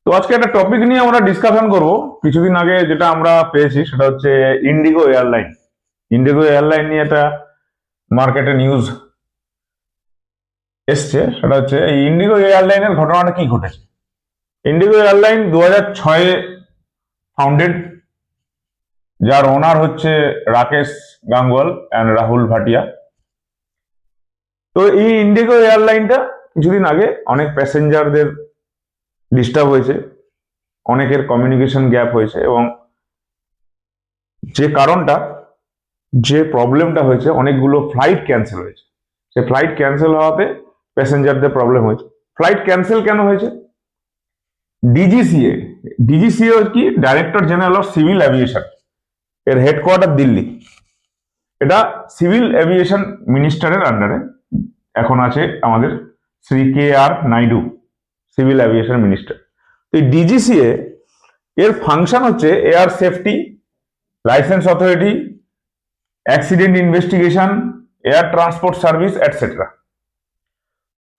তো আজকে একটা টপিক নিয়ে আমরা ডিসকাশন করব। কিছুদিন আগে যেটা আমরা পেয়েছি সেটা হচ্ছে ইন্ডিগো এয়ারলাইন। ইন্ডিগো এয়ারলাইন নিয়ে একটা মার্কেটে নিউজ এসছে, সেটা হচ্ছে এই ইন্ডিগো এয়ারলাইনের ঘটনাটা কি ঘটেছে। ইন্ডিগো এয়ারলাইন 2006-এ ফাউন্ডেড, যার ওনার হচ্ছে রাকেশ গাঙ্গওয়াল অ্যান্ড রাহুল ভাটিয়া। তো এই ইন্ডিগো এয়ারলাইনটা কিছুদিন আগে অনেক প্যাসেঞ্জারদের ডিস্টার্ব হয়েছে, অনেকের কমিউনিকেশন গ্যাপ হয়েছে, এবং যে কারণটা, যে প্রবলেমটা হয়েছে, অনেকগুলো ফ্লাইট ক্যান্সেল হয়েছে। সে ফ্লাইট ক্যান্সেল হওয়াতে প্যাসেঞ্জারদের প্রবলেম হয়েছে। ফ্লাইট ক্যান্সেল কেন হয়েছে? ডিজিসিএ, ডিজিসিএ কি, director general of civil aviation, এর হেডকোয়ার্টার দিল্লি। এটা সিভিল এভিয়েশন মিনিস্টারের আন্ডারে এখন আছে আমাদের শ্রী কে আর নাইডু, সিভিল এভিয়েশন মিনিস্টার। এই ডিজিসিএ এর ফাংশন হচ্ছে air safety, licence authority, accident investigation, air transport service etcetera.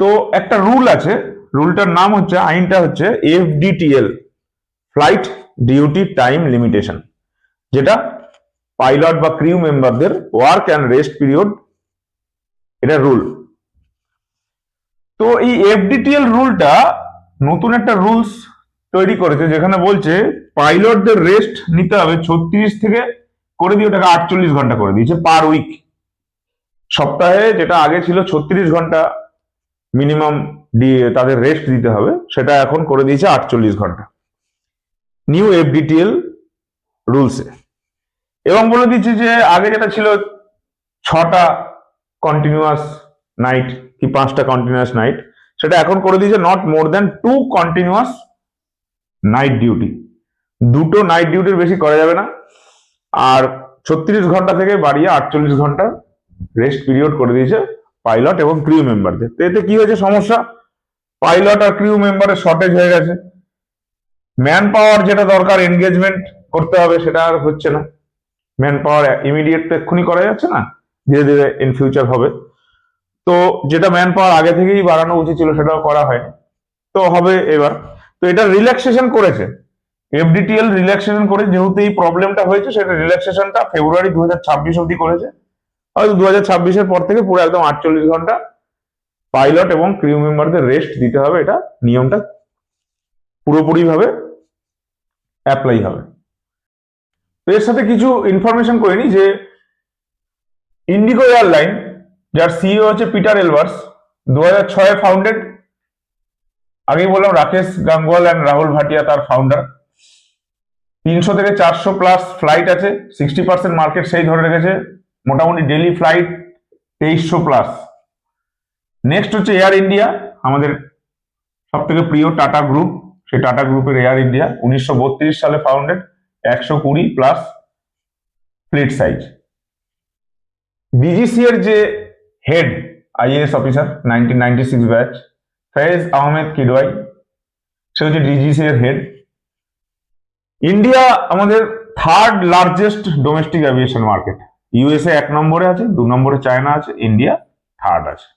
তো একটা রুল আছে, রুলটার নাম হচ্ছে, আইনটা হচ্ছে এফডিটিএল, ফ্লাইট ডিউটি টাইম লিমিটেশন, যেটা পাইলট বা ক্রিউ মেম্বারদের ওয়ার্ক অ্যান্ড রেস্ট পিরিয়ড, এটা রুল। তো এই এফডিটিএল রুলটা নতুন একটা রুলস তৈরি করেছে, যেখানে বলছে পাইলটদের রেস্ট নিতে হবে 36 থেকে করে দিয়ে ওটাকে 48 ঘন্টা করে দিয়েছে পার উইক। সপ্তাহে যেটা আগে ছিল 36 ঘন্টা মিনিমাম তাদের রেস্ট দিতে হবে, সেটা এখন করে দিয়েছে 48 ঘন্টা নিউ এফডিটিএল রুলসে। এবং বলে দিচ্ছে যে আগে যেটা ছিল 6টা কন্টিনিউয়াস নাইট কি 5টা কন্টিনিউয়াস নাইট, সেটা এখন করে দিয়েছে not more than 2 continuous night duty. 2টো নাইট ডিউটির বেশি করা যাবে না। আর 36 ঘন্টা থেকে বাড়িয়ে 48 ঘন্টা রেস্ট পিরিয়ড করে দিয়েছে পাইলট এবং ক্রিউ মেম্বারদের। তো এতে কি হয়েছে সমস্যা? পাইলট আর ক্রিউ মেম্বারের শর্টেজ হয়ে গেছে, ম্যান পাওয়ার যেটা দরকার এনগেজমেন্ট করতে হবে সেটা আর হচ্ছে না। ম্যান পাওয়ার ইমিডিয়েট তো এক্ষুনি করা যাচ্ছে না, ধীরে ধীরে ইন ফিউচার হবে। তো যেটা ম্যান পাওয়ার আগে থেকেই বাড়ানো উচিত ছিল সেটাও করা হয়নি, তো হবে এবার। তো এটা রিল্যাক্সেশন করেছে এফডিটিএল, রিল্যাক্সেশন করে, যেহেতু এই প্রবলেমটা হয়েছে সেটা রিল্যাক্সেশনটা ফেব্রুয়ারি 2026 অব্দি করেছে। হয়তো 2026-এর পর থেকে পুরো একদম 48 ঘন্টা পাইলট এবং ক্রিউ মেম্বারদের রেস্ট দিতে হবে, এটা নিয়মটা পুরোপুরি ভাবে অ্যাপ্লাই হবে। তো এর সাথে কিছু ইনফরমেশন করে নি যে ইন্ডিগো এয়ারলাইন, যার সিইও হচ্ছে পিটার এলবার্স, 2006-এ ফাউন্ডেড। আগেই বললাম রাকেশ গাঙ্গওয়াল অ্যান্ড রাহুল ভাটিয়া তার ফাউন্ডার। 300 থেকে 400 প্লাস ফ্লাইট আছে, 60% মার্কেট সেই ধরে রেখেছে। মোটামুটি ডেইলি ফ্লাইট 2300 প্লাস। নেক্সট হচ্ছে এয়ার ইন্ডিয়া, আমাদের সব থেকে প্রিয় টাটা গ্রুপ। সেই টাটা গ্রুপের এয়ার ইন্ডিয়া 1932 সালে founded, 120 plus fleet size. DGC এর যে head IAS officer 1996 batch, Faiz Ahmed Kidwai, সে হচ্ছে ডিজিসি এর হেড। ইন্ডিয়া আমাদের third largest domestic aviation market. USA 1 নম্বরে আছে, 2 নম্বরে চায়না আছে, ইন্ডিয়া থার্ড আছে।